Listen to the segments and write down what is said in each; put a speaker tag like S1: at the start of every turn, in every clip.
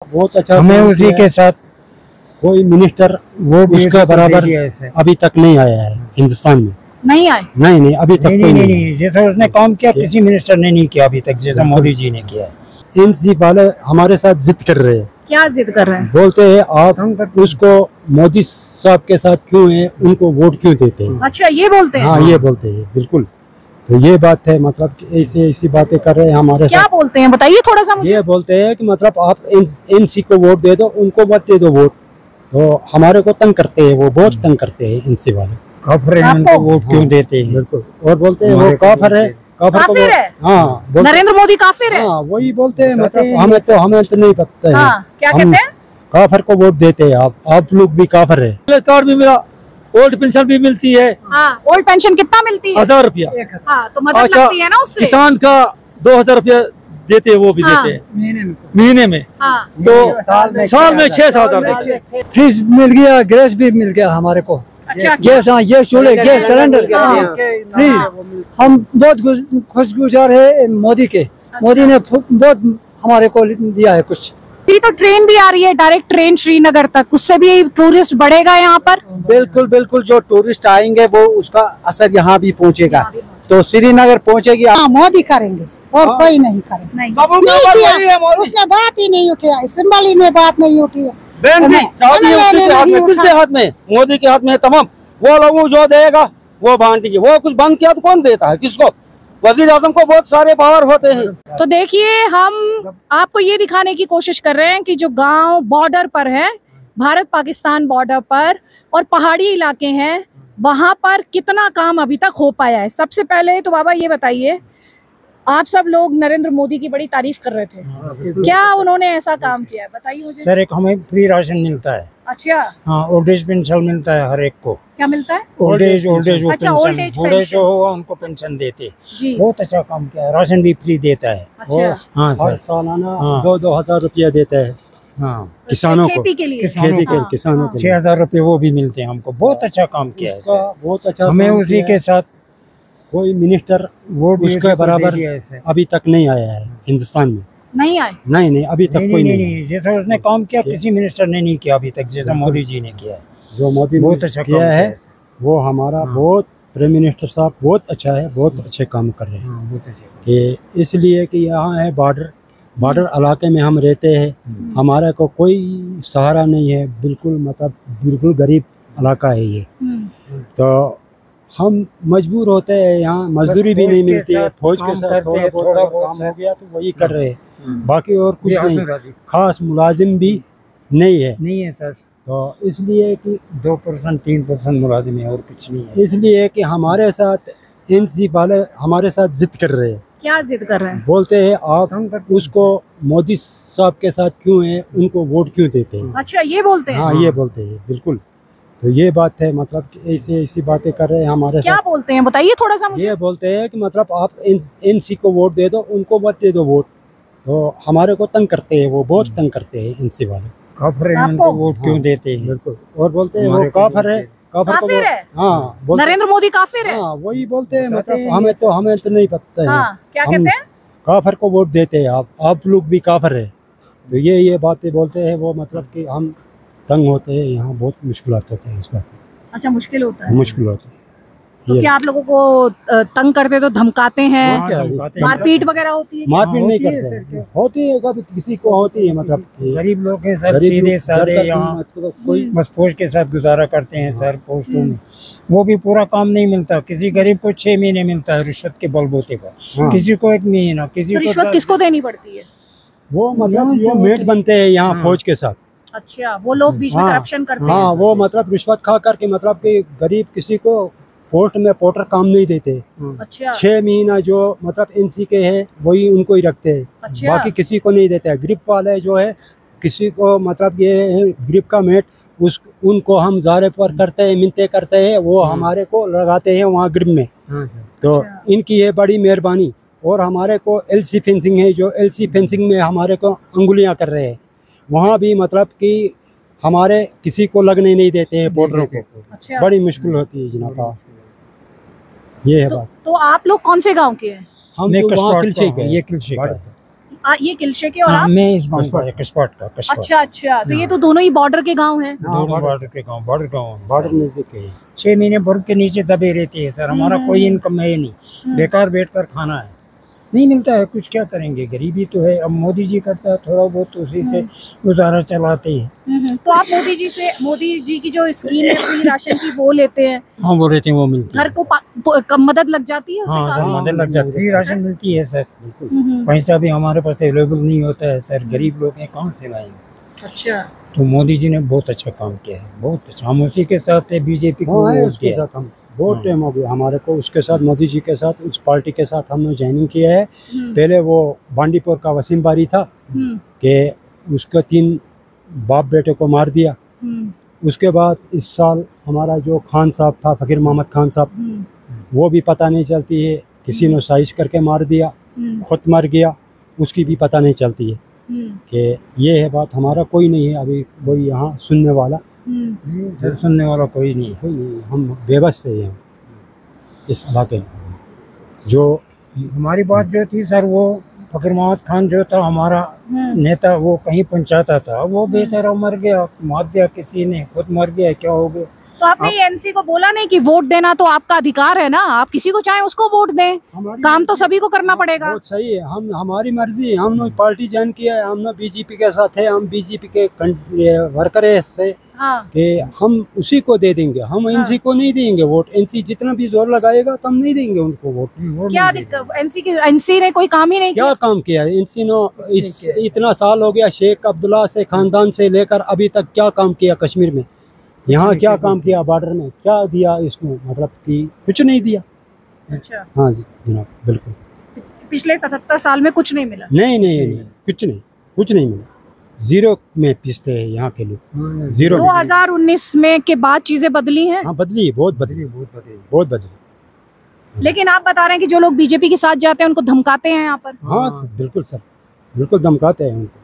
S1: बहुत अच्छा
S2: हमें उसी के साथ
S1: कोई मिनिस्टर
S2: वो भी
S1: उसके बराबर
S2: ऐसे
S1: अभी तक नहीं आया है हिंदुस्तान में।
S3: नहीं आए?
S1: नहीं अभी तक कोई नहीं।
S2: जैसा उसने काम किया किसी मिनिस्टर ने नहीं किया अभी तक, जैसा मोदी जी ने किया है।
S1: एनसी वाले हमारे साथ जिद कर रहे हैं।
S3: क्या जिद कर रहे हैं?
S1: बोलते हैं आप उसको मोदी साहब के साथ क्यों है, उनको वोट क्यों देते हैं।
S3: अच्छा, ये बोलते हैं?
S1: हाँ ये बोलते हैं बिल्कुल। तो ये बात है, मतलब कि ऐसी बातें कर रहे हैं हमारे
S3: क्या
S1: साथ।
S3: बोलते हैं बताइए थोड़ा सा मुझे।
S1: ये बोलते हैं कि मतलब आप एनसी को वोट दे दो, उनको मत दे दो वोट। तो हमारे को तंग करते हैं, वो बहुत तंग करते हैं एनसी वाले।
S2: काफिर है, उनको वोट क्यों देते हैं?
S1: बिल्कुल। और बोलते हैं वो काफिर है,
S3: काफिर है।
S1: हाँ
S3: नरेंद्र मोदी काफिर है।
S1: हाँ वही बोलते हैं। मतलब हमें तो नहीं पता है।
S3: हाँ, क्या कहते हैं?
S1: काफिर को वोट देते हैं आप लोग भी काफिर है।
S2: कार्ड भी मिला, ओल्ड पेंशन भी मिलती है।
S3: हाँ, ओल्ड पेंशन कितना मिलती है?
S2: 1000 रुपया।
S3: हाँ, तो मदद लगती है ना उससे।
S2: किसान का 2000 रुपया देते हैं, वो भी
S3: हाँ,
S2: देते हैं महीने में।
S3: हाँ,
S2: तो साल में 6,000 देते हैं।
S4: फ्रिज मिल गया, गैस भी मिल गया हमारे को।
S3: अच्छा,
S4: गैस, हाँ ये चूल्हे, गैस सिलेंडर, फ्रिज। हम बहुत खुशगुजार है मोदी के। मोदी ने बहुत हमारे को दिया है कुछ।
S3: तो ट्रेन भी आ रही है, डायरेक्ट ट्रेन श्रीनगर तक, उससे भी टूरिस्ट बढ़ेगा यहाँ पर।
S1: बिल्कुल जो टूरिस्ट आएंगे वो उसका असर यहाँ भी पहुँचेगा। तो श्रीनगर पहुँचेगी।
S5: हाँ, मोदी करेंगे और कोई नहीं करेगा। नहीं किया, उसने बात ही नहीं उठाया, सिंबली में बात नहीं उठी है।
S1: किसके हाथ में? मोदी के हाथ में है तमाम। वो लोग जो देगा वो बांटेंगे। वो कुछ बंद किया तो कौन देता है किसको? वजीर आजम को बहुत सारे पावर होते हैं।
S3: तो देखिए, हम आपको ये दिखाने की कोशिश कर रहे हैं कि जो गांव बॉर्डर पर है, भारत पाकिस्तान बॉर्डर पर, और पहाड़ी इलाके हैं, वहां पर कितना काम अभी तक हो पाया है। सबसे पहले तो बाबा ये बताइए, आप सब लोग नरेंद्र मोदी की बड़ी तारीफ कर रहे थे, क्या उन्होंने ऐसा काम किया है बताइए मुझे।
S2: सर, एक हमें फ्री राशन मिलता है।
S3: अच्छा,
S2: हाँ, ओल्ड एज पेंशन मिलता है हर एक को।
S3: क्या मिलता है?
S2: ओल्ड एज
S3: अच्छा, ओल्ड एज
S2: बूढ़े जो होगा उनको पेंशन देते
S3: जी।
S2: बहुत अच्छा काम किया है। राशन भी फ्री देता है।
S3: अच्छा,
S2: हाँ सर,
S1: सालाना
S2: हाँ।
S1: 2 हजार रुपया देता है।
S2: हाँ,
S1: किसानों को,
S3: खेती के लिए।
S1: किसानों को
S2: 6,000 रुपये वो भी मिलते हैं हमको। बहुत अच्छा काम किया है सर।
S1: बहुत अच्छा।
S2: हमें उसी के साथ
S1: कोई मिनिस्टर
S2: वो भी
S1: उसके बराबर अभी तक नहीं आया है हिंदुस्तान में।
S3: नहीं आए?
S1: नहीं अभी तक कोई नहीं।
S2: जैसा उसने काम किया किसी मिनिस्टर ने नहीं किया अभी तक, जैसा मोदी जी ने किया है।
S1: जो मोदी
S2: बहुत अच्छा
S1: किया है वो हमारा
S2: हाँ।
S1: बहुत प्राइम मिनिस्टर साहब बहुत अच्छा है, बहुत अच्छे काम कर रहे हैं।
S2: बहुत अच्छा।
S1: कि इसलिए कि यहाँ है बॉर्डर इलाके में हम रहते हैं, हमारे को कोई सहारा नहीं है। बिल्कुल गरीब इलाका है ये। तो हम मजबूर होते हैं, यहाँ मजदूरी भी नहीं मिलती है। फौज के साथ थोड़ा बहुत काम हो गया तो वही कर रहे हैं, बाकी और कुछ नहीं। खास मुलाजिम भी नहीं है
S2: सर।
S1: तो इसलिए कि
S2: 2% 3% मुलाजिम है और कुछ नहीं है।
S1: इसलिए कि हमारे साथ एनसी वाले हमारे साथ जिद कर रहे हैं।
S3: क्या जिद कर रहे हैं?
S1: बोलते हैं आप उसको मोदी साहब के साथ क्यों है, उनको वोट क्यों देते हैं।
S3: अच्छा, ये बोलते हैं?
S1: हाँ ये बोलते हैं बिल्कुल। तो ये बात है, मतलब कि ऐसी बातें कर रहे हैं हमारे
S3: क्या
S1: साथ।
S3: बोलते हैं बताइए थोड़ा सा मुझे।
S1: ये बोलते हैं कि मतलब आप एनसी को वोट दे दो, उनको मत दे दो वोट। तो हमारे को तंग करते हैं, वो बहुत तंग करते हैं एनसी वाले।
S2: काफिर है, उनको वोट क्यों देते हैं?
S1: बिल्कुल। और बोलते हैं वो काफिर है,
S3: काफिर है।
S1: हाँ
S3: नरेंद्र मोदी काफिर है।
S1: हाँ वही बोलते हैं। मतलब हमें तो नहीं पता है।
S3: हाँ, क्या कहते हैं?
S1: काफिर को वोट देते हैं आप लोग भी काफिर है। तो ये बातें बोलते हैं वो, मतलब कि हम तंग होते हैं, यहाँ बहुत मुश्किलात होते हैं इस बात में।
S3: अच्छा, मुश्किल होता है।
S1: मुश्किल होता है।
S3: तो क्या आप लोगों को तंग करते तो धमकाते हैं? मारपीट वगैरह होती है?
S1: मारपीट नहीं करते, होती है कभी किसी को होती है। मतलब
S2: गरीब लोग हैं सर, सीधे साधे, यहाँ कोई बस फौज के साथ गुजारा करते हैं सर पोस्टों में। वो भी पूरा काम नहीं मिलता। किसी गरीब को 6 महीने मिलता है रिश्वत के बलबूते पर, किसी को 1 महीना, किसी को।
S3: रिश्वत किसको देनी पड़ती है?
S1: वो मतलब जो मेट बनते हैं यहाँ फौज के साथ।
S3: अच्छा, वो लोग बीच में करप्शन करते हैं।
S1: हाँ, वो मतलब रिश्वत खा करके, मतलब कि गरीब किसी को पोस्ट में पोर्टर काम नहीं देते।
S3: अच्छा,
S1: 6 महीना जो मतलब एनसी के है वही उनको ही रखते हैं।
S3: अच्छा।
S1: बाकी किसी को नहीं देते। ग्रिप वाले जो है किसी को, मतलब ये है ग्रिप का मेट, उनको हम ज़ारे पर करते हैं, मिन्नतें करते हैं, वो हमारे को लगाते हैं वहाँ ग्रिप में। तो इनकी ये बड़ी मेहरबानी। और हमारे को एलसी फेंसिंग है, जो एलसी फेंसिंग में हमारे को अंगुलियाँ कर रहे हैं, वहाँ भी मतलब कि हमारे किसी को लगने नहीं देते हैं पोर्टरों को।
S3: अच्छा।
S1: बड़ी मुश्किल होती है जनाब। ये है बात।
S3: तो आप लोग कौन से गांव के हैं?
S1: हम
S2: ये
S1: किलचे के।
S2: किलचे का है।
S3: ये किलशे के और आप?
S2: मैं इस गांव का, कस्बाट का।
S3: अच्छा, तो ये तो दोनों ही बॉर्डर के गांव हैं।
S2: दोनों बॉर्डर के गांव,
S1: बॉर्डर नजदीक है।
S2: 6 महीने बर्फ के नीचे दबे रहते हैं सर। हमारा कोई इनकम है नहीं, बेकार बैठकर खाना है, नहीं मिलता है कुछ, क्या करेंगे, गरीबी तो है। अब मोदी जी करता है थोड़ा बहुत, उसी से गुजारा चलाते हैं।
S3: तो आप मोदी जी की जो स्कीम है फ्री राशन की वो लेते हैं?
S2: हाँ वो रहते हैं, वो मिलती है।
S3: घर को मदद लग जाती है उससे?
S2: हाँ सर, मदद लग जाती है, फ्री राशन मिलती है सर। पैसा भी हमारे पास अवेलेबल नहीं होता है सर, गरीब लोग हैं, कहाँ से लाएंगे।
S3: अच्छा,
S2: तो मोदी जी ने बहुत अच्छा काम किया है, बहुत अच्छा। हम उसी के साथ है, बीजेपी को वोट किया।
S1: हम बहुत टाइम हो गया हमारे को उसके साथ, मोदी जी के साथ, उस पार्टी के साथ हमने ज्वाइनिंग किया है। पहले वो बांडीपुर का वसीम बारी था कि उसके 3 बाप बेटे को मार दिया। उसके बाद इस साल हमारा जो खान साहब था, फकीर मोहम्मद खान साहब, वो भी पता नहीं चलती है, किसी ने साजिश करके मार दिया, खुद मर गया, उसकी भी पता नहीं चलती है कि ये है बात। हमारा कोई नहीं है अभी कोई यहाँ सुनने वाला,
S2: सर सुनने वाला कोई नहीं
S1: है। हम बेबस से हैं इस इलाके में। जो
S2: हमारी बात जो थी सर, वो फकीर मोहम्मद खान जो था हमारा नेता, वो कहीं पहुंचाता था, वो बेचारा मर गया, मार दिया किसी ने, खुद मर गया, क्या हो गया।
S3: तो आपने एनसी को बोला नहीं कि वोट देना तो आपका अधिकार है ना, आप किसी को चाहे उसको वोट दें, काम तो सभी को करना पड़ेगा।
S1: बहुत सही है, हम हमारी मर्जी, हमने पार्टी ज्वाइन किया है, हमने बीजेपी के साथ है, हम बीजेपी के वर्कर है से कि हम उसी को दे देंगे, हम एनसी को नहीं देंगे वोट। एनसी जितना भी जोर लगाएगा तो हम नहीं देंगे उनको वोट।
S3: क्या दिक्कत, एनसी ने कोई काम ही नहीं
S1: क्या काम किया है एनसी ने? इतना साल हो गया, शेख अब्दुल्ला से खानदान से लेकर अभी तक क्या काम किया कश्मीर में? यहाँ क्या काम किया, बॉर्डर में क्या दिया इसने? मतलब कि कुछ नहीं दिया।
S3: अच्छा,
S1: हाँ जी जनाब, बिल्कुल।
S3: पिछले 77 साल में कुछ नहीं मिला?
S1: नहीं, कुछ नहीं मिला। जीरो में पिसते हैं यहाँ के लोग, जीरो।
S3: 2019 में के बाद चीजें बदली हैं?
S1: हाँ बदली, बहुत बदली।
S3: लेकिन आप बता रहे हैं कि जो लोग बीजेपी के साथ जाते हैं उनको धमकाते हैं यहाँ पर?
S1: हाँ बिल्कुल सर, बिल्कुल धमकाते हैं उनको।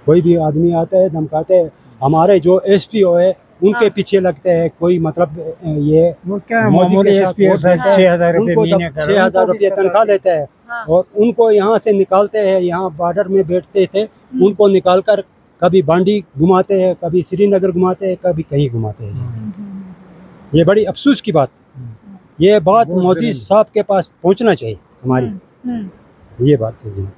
S1: कोई भी आदमी आता है धमकाते हैं। हमारे जो एसपीओ है उनके पीछे लगते हैं, कोई मतलब ये
S2: वो क्या मामूली एसपीओ 6,000
S1: रुपये तनख्वाह लेते हैं और उनको यहाँ से निकालते हैं। यहाँ बॉर्डर में बैठते थे, उनको निकालकर कभी बांडी घुमाते हैं, कभी श्रीनगर घुमाते हैं, कभी कहीं घुमाते हैं। ये बड़ी अफसोस की बात, ये बात मोदी साहब के पास पहुँचना चाहिए हमारी, ये बात है जी।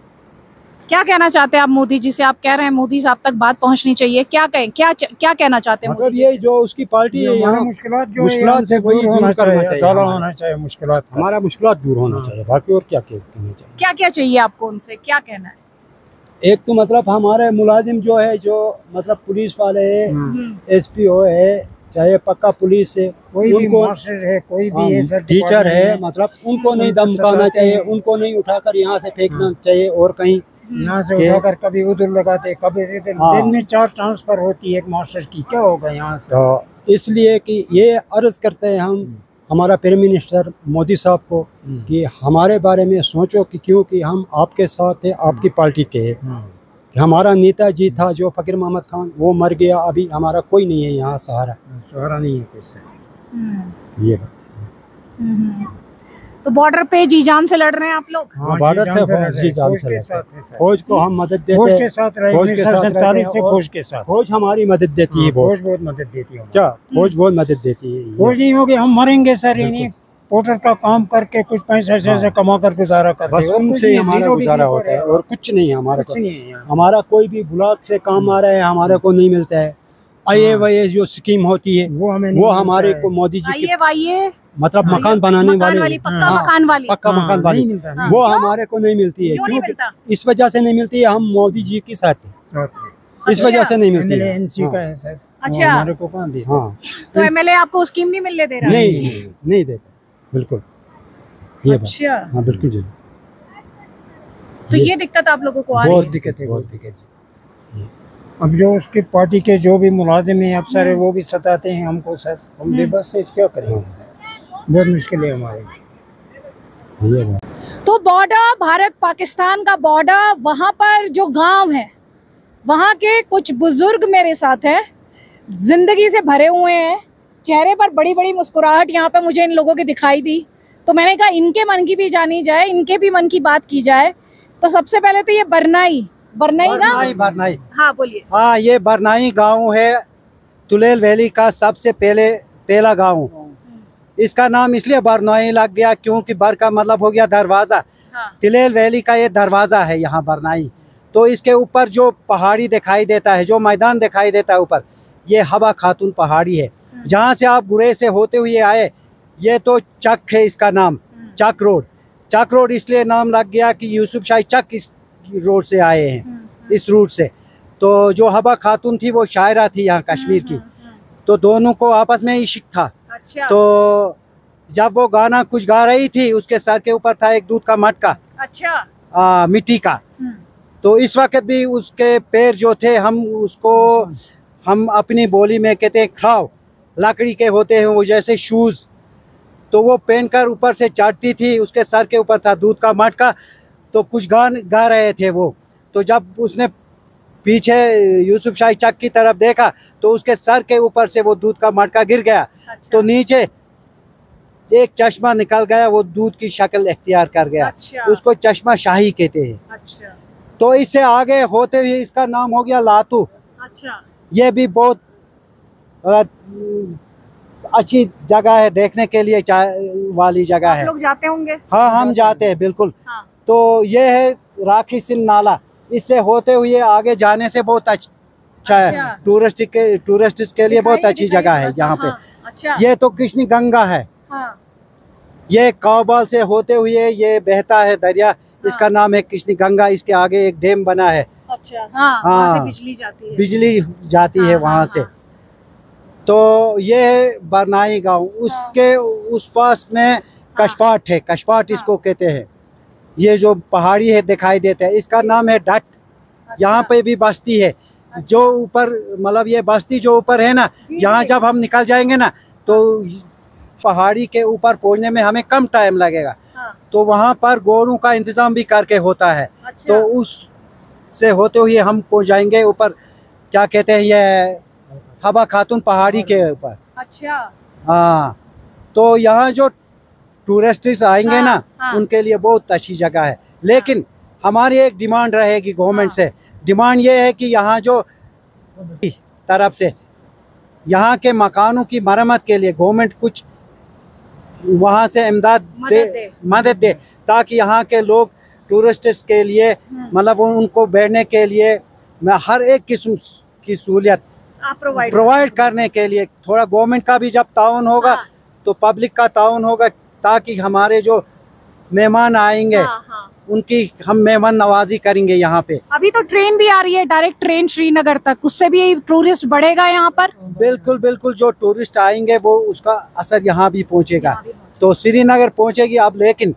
S3: क्या कहना चाहते हैं आप मोदी जी से? आप कह रहे हैं मोदी साहब तक बात पहुंचनी चाहिए, क्या कहें, क्या कहना चाहते हैं?
S1: मतलब ये जो उसकी पार्टी है यहाँ, मुश्किलात से वही दूर करना चाहिए,
S2: मुश्किलात,
S1: हमारा मुश्किलात दूर होना चाहिए, बाकी और क्या कहना चाहिए?
S3: क्या चाहिए आपको उनसे, क्या कहना है?
S1: एक तो मतलब हमारे मुलाजिम जो है, जो मतलब पुलिस वाले है, एसपीओ है, चाहे पक्का पुलिस है, उनको
S2: कोई भी है,
S1: टीचर है, मतलब उनको नहीं धमकाना चाहिए, उनको नहीं उठाकर यहाँ से फेंकना चाहिए और कहीं
S2: यहाँ से उठाकर कभी उधर लगाते, कभी दिन में 4 ट्रांसफर होती है एक मास्टर की, क्या होगा यहाँ से?
S1: तो इसलिए कि ये अर्ज करते हैं हम हमारा प्राइम मिनिस्टर मोदी साहब को कि हमारे बारे में सोचो, कि क्योंकि हम आपके साथ है, आपकी पार्टी के है। हमारा नेताजी था जो फकीर मोहम्मद खान, वो मर गया, अभी हमारा कोई नहीं है यहाँ सहारा
S2: नहीं है कुछ।
S1: ये बात।
S3: तो बॉर्डर पे जी जान से लड़ रहे हैं आप लोग?
S1: हाँ, बॉर्डर से जी जान से लड़ते हैं। फौज को हम मदद देते हैं, फौज के साथ फौज हमारी मदद देती है,
S2: फौज बहुत मदद देती है।
S1: क्या फौज बहुत मदद देती है?
S2: फौज नहीं होगी हम मरेंगे सर, इन्हीं पोर्टर का काम करके कुछ पैसा ऐसे कमा कर गुजारा करते हैं,
S1: उनसे हमारा गुजारा होता है और कुछ नहीं है हमारा। हमारा कोई भी ब्लॉक से काम आ रहा है, हमारे को नहीं मिलता है। IAS जो स्कीम होती है वो हमारे को मोदी जी की मतलब मकान बनाने वाले, पक्का मकान वाली, वो हमारे को नहीं मिलती है। क्योंकि इस वजह से नहीं मिलती है, हम मोदी जी के साथ हैं, इस वजह से नहीं मिलती है।
S3: अच्छा,
S2: हमारे को कहाँ देते?
S3: हाँ, तो MLA आपको स्कीम नहीं मिलने दे रहा?
S1: नहीं देता, बिल्कुल ये
S3: अच्छा,
S1: हाँ बिल्कुल जी।
S3: तो ये दिक्कत आप लोगों को आ रही है?
S1: बहुत दिक्कत है, बहुत दिक्कत।
S2: अब जो उसकी पार्टी के जो भी मुलाजिम हैं अफसर है, वो भी सताते हैं हमको सर, हम बेबस से क्या करेंगे, बहुत मुश्किल है हमारे।
S3: तो बॉर्डर, भारत पाकिस्तान का बॉर्डर, वहाँ पर जो गांव है, वहाँ के कुछ बुजुर्ग मेरे साथ हैं, जिंदगी से भरे हुए हैं, चेहरे पर बड़ी बड़ी मुस्कुराहट यहाँ पे मुझे इन लोगों की दिखाई दी। तो मैंने कहा इनके मन की भी जानी जाए, इनके भी मन की बात की जाए तो सबसे पहले तो ये बरनाई
S1: बरनाई
S3: हाँ बोलिए।
S1: हाँ, ये बरनाई गांव है, तुलेल वैली का सबसे पहला गांव। इसका नाम इसलिए बरनाई लग गया क्योंकि बर का मतलब हो गया दरवाजा।
S3: हाँ।
S1: तुलेल वैली का ये दरवाजा है यहाँ बरनाई। तो इसके ऊपर जो पहाड़ी दिखाई देता है, जो मैदान दिखाई देता है ऊपर, ये हवा खातून पहाड़ी है। जहाँ से आप गुरेज से होते हुए आए, ये तो चक है इसका नाम, चक रोड। चक रोड इसलिए नाम लग गया कि यूसुफ शाही चक इस रोड से आए हैं, इस रूट से। तो जो हवा खातून थी वो शायरा थी यहाँ कश्मीर की, तो दोनों को आपस में इश्क था।
S3: अच्छा।
S1: तो जब वो गाना कुछ गा रही थी, उसके सर के ऊपर था एक दूध का मटका।
S3: अच्छा।
S1: मिट्टी का। तो इस वक्त भी उसके पैर जो थे, हम अपनी बोली में कहते हैं खराव, लकड़ी के होते हैं वो, जैसे शूज। तो वो पहनकर ऊपर से चढ़ती थी, उसके सर के ऊपर था दूध का मटका। तो कुछ गान गा रहे थे वो। तो जब उसने पीछे यूसुफ शाही चक की तरफ देखा, तो उसके सर के ऊपर से वो दूध का मटका गिर गया।
S3: अच्छा।
S1: तो नीचे एक चश्मा निकल गया, वो दूध की शक्ल इख्तियार कर गया।
S3: अच्छा।
S1: उसको चश्मा शाही कहते हैं।
S3: अच्छा।
S1: तो इससे आगे होते हुए इसका नाम हो गया लातू।
S3: अच्छा।
S1: ये भी बहुत अच्छी जगह है, देखने के लिए वाली जगह है।
S3: लोग जाते होंगे?
S1: हाँ, हम जाते हैं बिल्कुल।
S3: हाँ।
S1: तो ये है राखी सिंह नाला। इससे होते हुए आगे जाने से बहुत अच्छा है, टूरिस्ट के लिए बहुत अच्छी जगह है यहाँ पे।
S3: अच्छा।
S1: ये तो कृष्ण गंगा है।
S3: हाँ।
S1: ये काबाल से होते हुए ये बहता है दरिया। इसका नाम है कृष्ण गंगा। इसके आगे एक डैम बना है।
S3: अच्छा। हाँ, वहाँ से बिजली जाती है। वहाँ से।
S1: तो ये है बरनाई गांव। उसके उस पास में कशपाट है, कशपाट इसको कहते हैं। ये जो पहाड़ी है दिखाई देता है, इसका नाम है डट। यहाँ पे भी बस्ती है जो ऊपर, मतलब ये बस्ती जो ऊपर है ना, यहाँ जब हम निकल जाएंगे ना, तो पहाड़ी के ऊपर पहुँचने में हमें कम टाइम लगेगा। तो वहाँ पर गोरों का इंतजाम भी करके होता है। तो उस से होते हुए हम पहुँच जाएंगे ऊपर, क्या कहते हैं, ये हवा खातून पहाड़ी के ऊपर।
S3: अच्छा।
S1: हाँ। तो यहाँ जो टूरिस्ट आएंगे ना, उनके लिए बहुत अच्छी जगह है। लेकिन हमारी एक डिमांड रहेगी गवर्नमेंट से। डिमांड ये है कि यहाँ जो तरफ से यहाँ के मकानों की मरम्मत के लिए गवर्नमेंट कुछ वहाँ से मदद दे, ताकि यहाँ के लोग टूरिस्ट्स के लिए, मतलब उनको बैठने के लिए हर एक किस्म की सहूलियत प्रोवाइड करने के लिए थोड़ा गवर्नमेंट का भी जब ताउन होगा, तो पब्लिक का ताउन होगा, ताकि हमारे जो मेहमान आएंगे उनकी हम मेहमान नवाजी करेंगे यहाँ पे।
S3: अभी तो ट्रेन भी आ रही है, डायरेक्ट ट्रेन श्रीनगर तक, उससे भी टूरिस्ट बढ़ेगा यहाँ पर।
S1: बिल्कुल बिल्कुल, जो टूरिस्ट आएंगे वो उसका असर यहाँ भी पहुँचेगा। तो श्रीनगर पहुँचेगी अब। लेकिन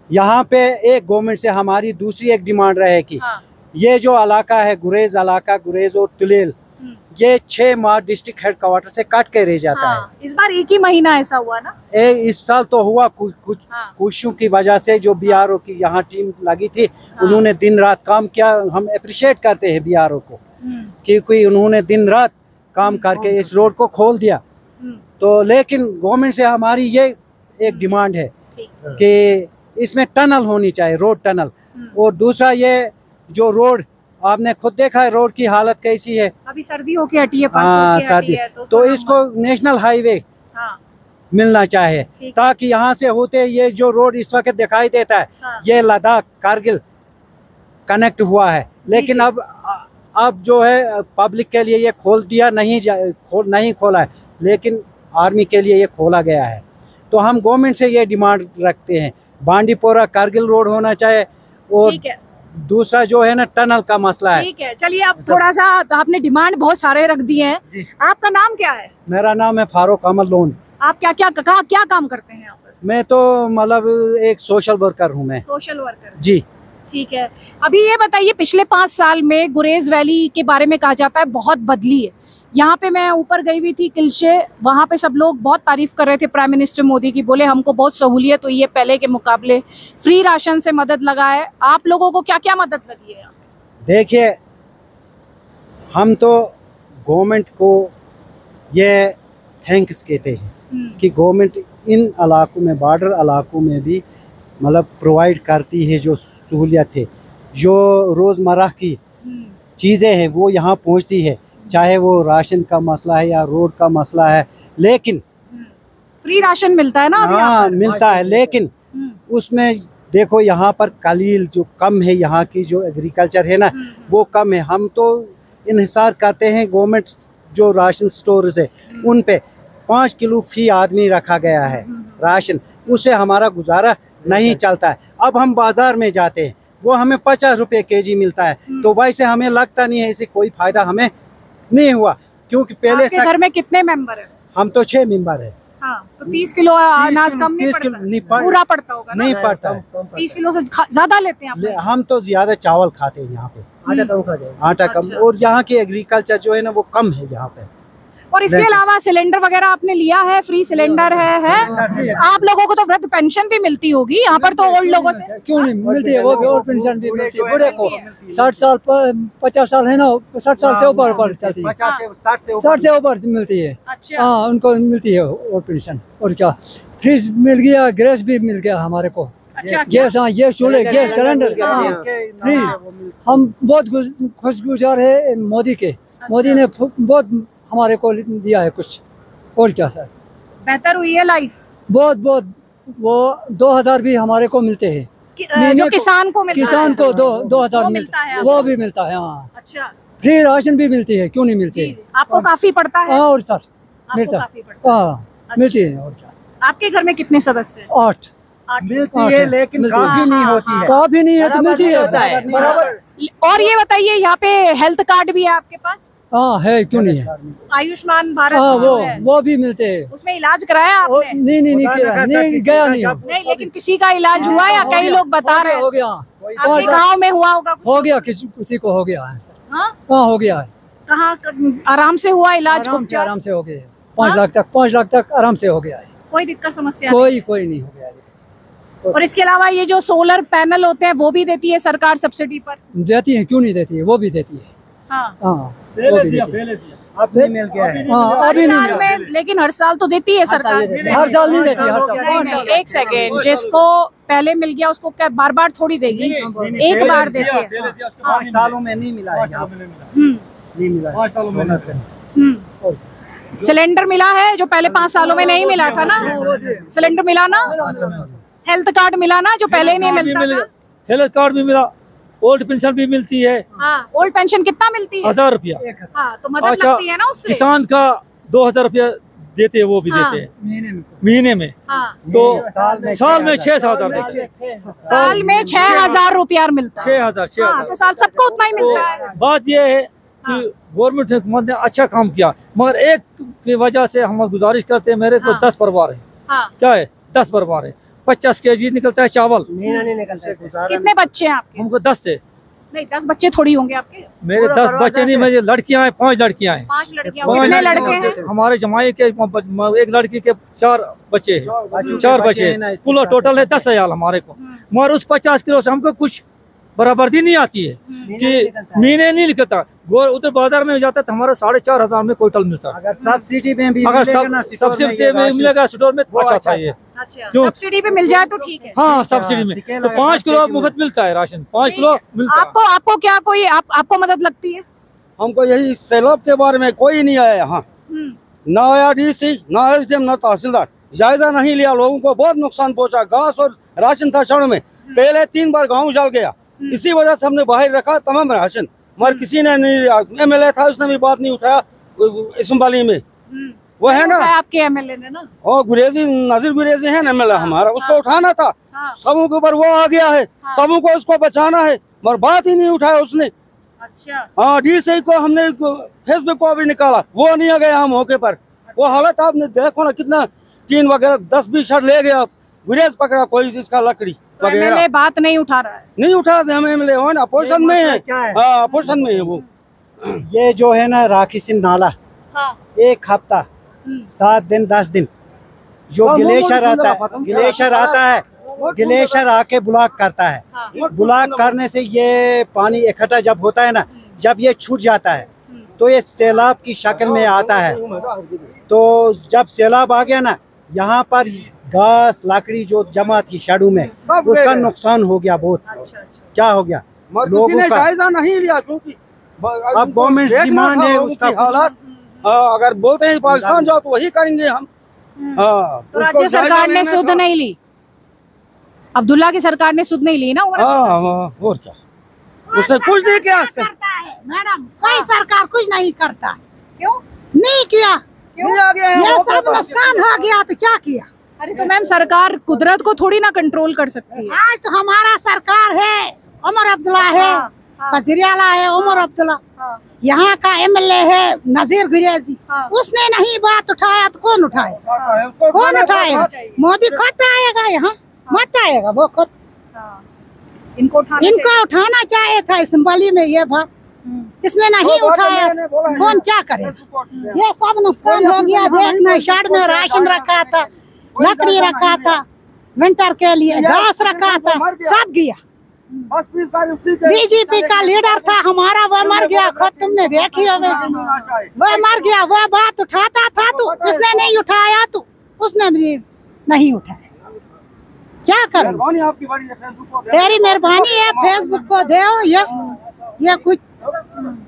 S1: यहाँ पे एक गवर्नमेंट से हमारी दूसरी एक डिमांड रहेगी। ये जो इलाका है गुरेज इलाका, गुरेज और तुलेल, ये 6 मार्च डिस्ट्रिक्ट हेडक्वार्टर से कट के रह जाता है।
S3: इस बार एक ही महीना ऐसा हुआ ना?
S1: इस साल तो हुआ कुछ की वजह से जो BRO की यहाँ टीम लगी थी, उन्होंने दिन रात काम किया। हम अप्रिशिएट करते हैं BRO को, क्योंकि उन्होंने दिन रात काम करके इस रोड को खोल दिया। तो लेकिन गवर्नमेंट से हमारी ये एक डिमांड है कि इसमें टनल होनी चाहिए, रोड टनल। और दूसरा, ये जो रोड आपने खुद देखा है रोड की हालत कैसी है।
S3: अभी सर्दी होके हटी है।
S1: हाँ, सर्दी। तो इसको नेशनल हाईवे मिलना चाहिए, ताकि यहाँ से होते ये जो रोड इस वक्त दिखाई देता है, ये लद्दाख कारगिल कनेक्ट हुआ है। लेकिन अब जो है पब्लिक के लिए ये खोल दिया नहीं खोला है, लेकिन आर्मी के लिए ये खोला गया है। तो हम गवर्नमेंट से ये डिमांड रखते हैं, बांडीपोरा कारगिल रोड होना चाहिए। और दूसरा जो है ना, टनल का मसला है।
S3: ठीक है, चलिए आप थोड़ा सा, आपने डिमांड बहुत सारे रख दिए हैं। आपका नाम क्या है?
S1: मेरा नाम है फारूक अमल लोन।
S3: आप क्या काम करते हैं यहाँ पर?
S1: मैं तो मतलब एक सोशल वर्कर हूँ। मैं सोशल वर्कर जी।
S3: ठीक है, अभी ये बताइए, पिछले 5 साल में गुरेज वैली के बारे में कहा जाता है बहुत बदली है। यहाँ पे मैं ऊपर गई हुई थी किलचे, वहाँ पे सब लोग बहुत तारीफ कर रहे थे प्राइम मिनिस्टर मोदी की, बोले हमको बहुत सहूलियत हुई है पहले के मुकाबले, फ्री राशन से मदद लगा है। आप लोगों को क्या क्या मदद लगी है यहाँ पे?
S1: देखिए, हम तो गवर्नमेंट को ये थैंक्स कहते हैं कि गवर्नमेंट इन इलाकों में, बॉर्डर इलाकों में भी मतलब प्रोवाइड करती है जो सहूलियत है। जो रोज़मर्रा की चीज़ें हैं वो यहाँ पहुँचती है, चाहे वो राशन का मसला है या रोड का मसला है, लेकिन
S3: फ्री राशन मिलता है ना अभी यहाँ
S1: हाँ
S3: पर?
S1: मिलता है, लेकिन उसमें देखो यहाँ पर कलील जो कम है, यहाँ की जो एग्रीकल्चर है ना वो कम है। हम तो इन्हिसार करते हैं गवर्नमेंट जो राशन स्टोर्स है उन पे 5 किलो फी आदमी रखा गया है राशन, उससे हमारा गुजारा नहीं चलता है। अब हम बाजार में जाते हैं वो हमें 50 रुपये केजी मिलता है, तो वैसे हमें लगता नहीं है इससे कोई फायदा हमें नहीं हुआ, क्योंकि पहले
S3: आपके घर में कितने मेंबर हैं?
S1: हम तो 6 मेंबर है।
S3: हाँ, तो 30 किलो अनाज कम नहीं पड़ता? पूरा पड़ता होगा ना?
S1: नहीं पड़ता है,
S3: 30 किलो से ज्यादा लेते हैं आप?
S1: हम तो ज्यादा चावल खाते हैं यहाँ पे, आटा कम, और यहाँ की एग्रीकल्चर जो है ना वो कम है यहाँ पे।
S3: और इसके अलावा सिलेंडर वगैरह आपने लिया है? फ्री सिलेंडर है? आप लोगों को तो वृद्ध पेंशन भी मिलती होगी यहाँ पर, तो ओल्ड लोगों से
S4: क्यों नहीं मिलती है? वो भी और पेंशन भी मिलती है बूढ़े को। 60 साल पर 50 साल है ना, 60 साल से ऊपर चलती है, 60 से ऊपर मिलती है।
S3: अच्छा,
S4: हाँ उनको मिलती है और पेंशन। और क्या फ्रिज मिल गया, गैस भी मिल गया हमारे को।
S3: अच्छा,
S4: गैस, हाँ गैस चूल्हे, गैस सिलेंडर, फ्रिज। हम बहुत खुशगुजार है मोदी के। मोदी ने बहुत हमारे को दिया है कुछ, और क्या सर।
S3: बेहतर हुई है लाइफ
S4: बहुत बहुत। वो 2000 भी हमारे को मिलते हैं,
S3: जो किसान को मिलता है।
S4: किसान को 2000
S3: वो
S4: मिलता है,
S3: आपको?
S4: वो भी मिलता है। हाँ
S3: अच्छा,
S4: फ्री राशन भी मिलती है, क्यों नहीं मिलती है?
S3: आपको काफी पड़ता है?
S4: हाँ और सर
S3: आपको
S4: मिलता
S3: काफी पड़ता है?
S4: हाँ मिलती है। और क्या,
S3: आपके घर में कितने सदस्य हैं?
S4: 8
S1: मिलती है, लेकिन काफी नहीं होती है।
S4: काफी नहीं है तो मिलती है बराबर।
S3: और ये बताइए, यहाँ पे हेल्थ कार्ड भी है आपके पास?
S4: हाँ है, क्यों नहीं है?
S3: आयुष्मान भारत
S4: हाँ
S3: जो है,
S4: वो भी मिलते हैं।
S3: उसमें इलाज कराया आपने?
S4: नहीं किया, नहीं गया नहीं।
S3: नहीं, लेकिन किसी का इलाज हुआ या कई लोग बता रहे हैं?
S4: हो गया,
S3: आपके गांव में हुआ होगा कुछ?
S4: हो गया, किसी को हो गया है सर।
S3: हाँ,
S4: हाँ हो गया है,
S3: कहाँ आराम से हुआ इलाज?
S4: आराम से हो गया है। 5 लाख तक आराम से हो गया है,
S3: कोई दिक्कत समस्या
S4: कोई नहीं हो गया है।
S3: और इसके अलावा ये जो सोलर पैनल होते हैं वो भी देती है सरकार सब्सिडी पर?
S4: देती है, क्यों नहीं देती है? वो भी देती है।
S3: हाँ,
S4: हाँ वो भी देती है।
S1: अब नहीं मिल गया है।
S4: हाँ अभी नहीं मिला।
S3: में, लेकिन हर साल तो देती है सरकार।
S4: हर साल नहीं देती, हर साल
S3: नहीं, एक सेकेंड, जिसको पहले मिल गया उसको क्या बार बार थोड़ी देगी? एक बार देती है।
S1: 5 सालों में नहीं मिला है यहाँ पे। नहीं मिला है। 5 सालों में
S3: सिलेंडर मिला है जो पहले 5 सालों में नहीं मिला था ना? सिलेंडर मिला ना? हेल्थ कार्ड मिला ना जो पहले नहीं मिलता था?
S2: हेल्थ कार्ड भी मिला, ओल्ड पेंशन भी मिलती है।
S3: हाँ, ओल्ड पेंशन कितना मिलती है?
S2: 1000 रुपया।
S3: हाँ, तो मदद लगती है ना उससे?
S2: किसान का 2000 रुपया देते हैं, वो भी देते हैं महीने में।
S3: हाँ,
S2: तो साल में 6000 देते हैं।
S3: साल में 6000 रुपया मिलता है।
S2: 6000।
S3: हाँ, तो साल सबको उतना ही मिलता है।
S2: बात यह है कि गवर्नमेंट हुकूमत ने अच्छा काम किया, मगर एक की वजह से हम गुजारिश करते हैं, मेरे को 10 परिवार है।
S3: हाँ,
S2: क्या है? 10 परिवार है, 50 केजी निकलता है चावल।
S1: नहीं निकलता है।
S3: कितने बच्चे हैं आपके?
S2: हमको 10 से।
S3: नहीं, 10 बच्चे थोड़ी होंगे आपके।
S2: मेरे 10 बच्चे नहीं, मेरी लड़कियां हैं, 5 लड़कियां हैं।
S3: 5 लड़कियां। कितने लड़के हैं?
S2: हमारे जमाई के एक लड़की के 4 बच्चे हैं, 4 बच्चे हैं। कुल टोटल है 10,000 हमारे को, मगर उस 50 किलो से हमको कुछ बराबरी नहीं आती है कि महीने नहीं निकलता। उधर बाजार में जाता है तो हमारा 4500 में क्विंटल मिलता है।
S1: अगर सब्सिडी में भी
S2: अगर सब्सिडी में मिलेगा स्टोर में तो अच्छा चाहिए।
S3: अच्छा,
S2: क्यों?
S3: सब्सिडी पे मिल जाए तो ठीक है।
S2: हाँ, सब्सिडी में तो 5 किलो मुफ्त मिलता है राशन, 5 किलो मिलता है।
S3: आपको क्या कोई आपको मदद लगती है?
S1: हमको यही सैलाब के बारे में कोई नहीं आया यहाँ, ना आया डीसी, ना एसडीएम, ना तहसीलदार। जायजा नहीं लिया, लोगों को बहुत नुकसान पहुंचा। घास और राशन था शहरों में, पहले 3 बार गाँव जल गया, इसी वजह से हमने बाहर रखा तमाम राशन, मगर किसी ने नहीं। एमएलए था, उसने भी बात नहीं उठाया। इसम्बाली में वो है ना
S3: आपके एमएलए ने ना,
S1: और गुरेजी, नजीर गुरेजी है ना एमएलए हमारा, उसको उठाना था। सबों के ऊपर वो आ गया है, सबों को उसको बचाना है, मगर बात ही नहीं उठाया उसने।
S3: अच्छा,
S1: हाँ, डीसी को हमने फेसबुक को भी निकाला, वो नहीं आ गया हम मौके पर। वो हालत आपने देखो ना, कितना टीन वगैरह 20-20 शर्ट ले गया, गुरेज पकड़ा कोई इसका लकड़ी वगैरह।
S3: एमएलए बात नहीं उठा रहा है?
S1: नहीं उठाते हम एमएलए, हो ना अपोजिशन में है। हाँ, अपोजिशन में है वो। ये जो है ना राखी सिंह नाला,
S3: हाँ,
S1: 1 हफ्ता 7 दिन 10 दिन जो ग्लेशियर आता है, ग्लेशियर आके ब्लॉक करता है। ब्लॉक करने से ये पानी इकट्ठा जब होता है ना, जब ये छूट जाता है तो ये सैलाब की शक्ल में आता है। तो जब सैलाब आ गया ना, यहाँ पर घास लकड़ी जो जमा थी शेडू में, उसका नुकसान हो गया बहुत। क्या हो गया? लोगों का
S6: जायजा नहीं लिया, क्योंकि
S1: अब गवर्नमेंट डिमांड है उसका
S6: हालात। अगर बोलते हैं पाकिस्तान जाओ तो वही करेंगे हम।
S3: तो राज्य सरकार ने सुध नहीं ली, अब्दुल्ला की सरकार ने सुध नहीं ली ना।
S6: और क्या, उसने कुछ नहीं किया।
S5: मैडम कोई सरकार कुछ नहीं करता है।
S3: क्यों
S5: नहीं किया? ये सब नुकसान हो गया तो क्या किया?
S3: अरे तो मैम सरकार कुदरत को थोड़ी ना कंट्रोल कर सकती है।
S5: आज तो हमारा सरकार है, उमर अब्दुल्ला है, वज़ीर आला है उमर अब्दुल्ला, यहाँ का एमएलए है नजीर गुरेजी, उसने नहीं बात उठाया तो कौन उठाएगा? कौन उठाएगा? मोदी खुद आएगा यहाँ, मत आएगा वो खुद।
S3: इनको
S5: उठाना चाहिए था असेंबली में ये बात, इसने नहीं उठाया। कौन क्या करे? ये सब नुकसान हो गया। देखना शार्ट में राशन रखा था, लकड़ी रखा था, विंटर के लिए घास रखा था, सब गया। बीजेपी का लीडर था हमारा, वो मर गया, खुद तुमने देखी होगी, वो मर गया। वो बात उठाता था तो उसने नहीं उठाया, तो उसने भी नहीं उठाया। क्या करें? तेरी मेहरबानी है, फेसबुक को दे ये कुछ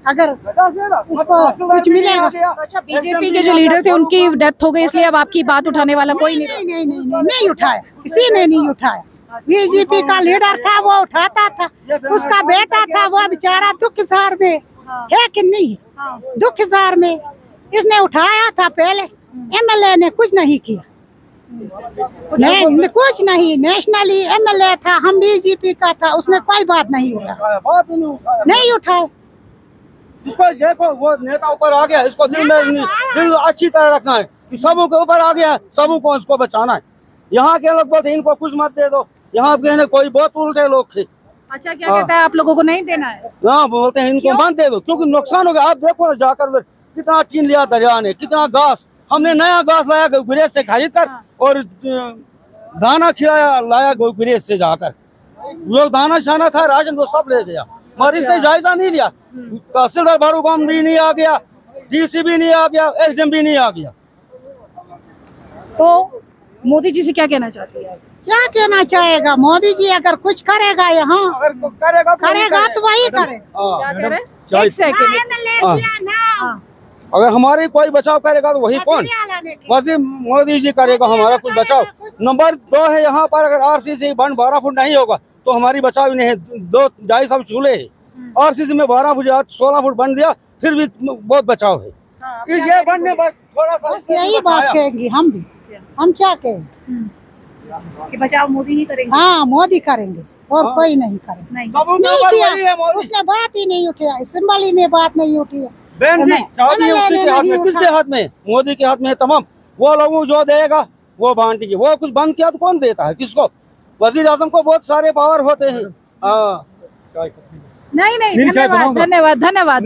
S5: अगर उसको कुछ मिलेगा।
S3: अच्छा, बीजेपी के जो लीडर थे उनकी डेथ हो गई, इसलिए अब आपकी बात उठाने वाला कोई नहीं?
S5: नहीं उठाया, किसी ने नहीं उठाया। बीजेपी का लीडर था वो उठाता था, उसका बेटा था वो बेचारा दुख जार में है कि नहीं है? दुख जार में इसने उठाया था पहले, एमएलए ने कुछ नहीं किया। नहीं कुछ नहीं, नेशनली एमएलए था, हम बीजेपी का था, उसने कोई बात नहीं उठाया, नहीं उठाए।
S6: इसको देखो वो नेता ऊपर आ गया, इसको दिल अच्छी तरह रखना है कि सबों के ऊपर आ गया, सबों को इसको बचाना है। यहाँ के लोग बोलते इनको कुछ मत दे दो, यहाँ के कोई बहुत उल्टे लोग थे।
S3: अच्छा, क्या कहता है आप लोगों को नहीं देना है?
S6: हाँ, बोलते हैं इनको मत दे दो क्योंकि नुकसान हो गया। आप देखो ना जाकर कितना टीन लिया दरिया ने, कितना घास, हमने नया घास लाया गुरेज से खरीद कर और दाना खिलाया लाया गुरेज से जाकर, जो दाना शाना था राशन वो सब ले गया, मगर इसने जायजा नहीं लिया। तहसीलदार बारूगाम भी नहीं आ गया, डीसी भी नहीं आ गया, एसडीएम भी नहीं आ गया।
S3: तो मोदी जी से क्या कहना चाहती है?
S5: क्या कहना चाहेगा? मोदी जी अगर कुछ करेगा यहाँ, करेगा तो वही करे।
S3: क्या करे? एक सेकंड।
S6: अगर हमारी कोई बचाव करेगा तो वही कौन? वही मोदी जी करेगा हमारा कुछ बचाव। नंबर 2 है यहाँ पर अगर आरसीसी बंद 12 फुट नहीं होगा तो हमारी बचाव नहीं है। 2-2.5 सब चूल्हे है, आरसीसी में 12 फुट 16 फुट बन दिया फिर भी बहुत बचाव है। ये बनने थोड़ा सा
S5: यही बात कहेंगे हम भी, हम क्या कहेंगे
S3: कि बचाव मोदी ही करेंगे?
S5: हाँ, मोदी करेंगे और कोई नहीं करेंगे। नहीं किया, उसने बात ही नहीं उठाया, असेंबली में बात नहीं उठी है।
S6: किसके हाथ में? मोदी के हाथ में है तमाम। वो लोगों जो देगा वो बांटेंगे, वो कुछ बंद किया तो कौन देता है किसको? वजीर आजम को बहुत सारे पावर होते हैं।
S3: नहीं, धन्यवाद।